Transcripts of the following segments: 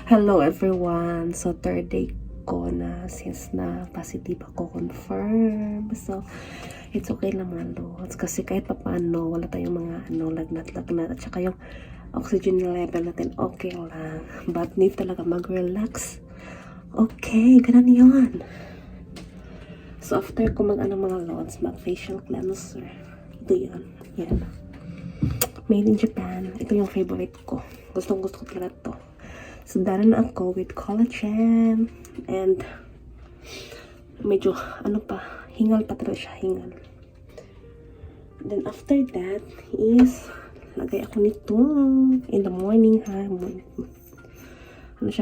Hello everyone! So third day ko na since na positive ako confirm. So it's okay lang mga lods kasi kahit papaano wala tayong mga lagnat-lagnat at saka yung oxygen level natin okay lang. But need talaga mag-relax. Okay, ganun yun. So after ko mga lods, mag facial cleanser. Ito yan. Yan. Made in Japan. Ito yung favorite ko. Gustong gusto ko talaga to. So, dara na ako with collagen and medyo, hingal pa talaga siya, hingal. Then, after that is, lagay ako nito in the morning, ha.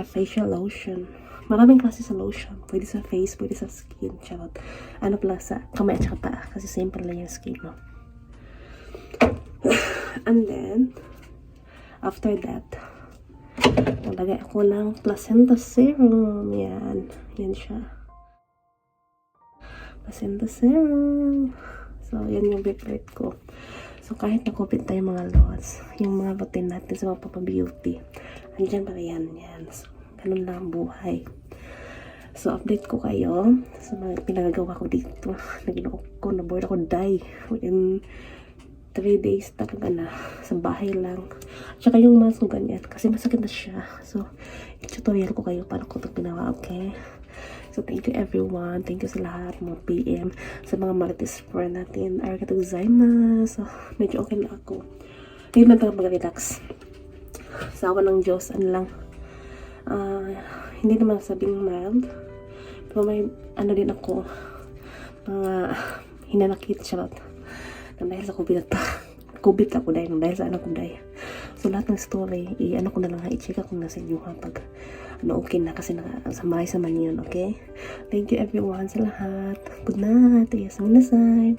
Facial lotion. Maraming klase sa lotion. Pwede sa face, pwede sa skin, charot. Pala sa kamay at saka paa, kasi same pala yung skin, no. And then, after that, nalagay ako ng placenta serum. Yan. Yan siya. Placenta serum. So, yan yung favorite ko. So, kahit na-COVID tayo mga lods, yung mga routine natin sa magpapabeauty, andyan pala yan. Yan. So, ganun lang ang buhay. So, update ko kayo sa mga pinagagawa ko dito. Nag-inom ko, na-board ako die. Within 3 days talaga na sa bahay lang. Tsaka yung mask ko ganyan kasi masakit na siya. So, tutorial ko kayo para ko ito ginawa, okay? So, thank you everyone. Thank you sa lahat, mga PM, sa mga marites friend natin. Arigatou gozaimasu. So, medyo okay na ako. Hindi na talaga mag-relax. Sa awa ng Diyos, hindi naman sabing mild. Pero may, din ako, mga hinanakit, charot. Dahil sa COVID na to. COVID ako dahil sa anak ko dahil. So, lahat ng story, ko na lang i-check ako na sa inyo pag okay na kasi summarize naman yun, okay? Thank you everyone sa lahat. Good night. Yes, minasay.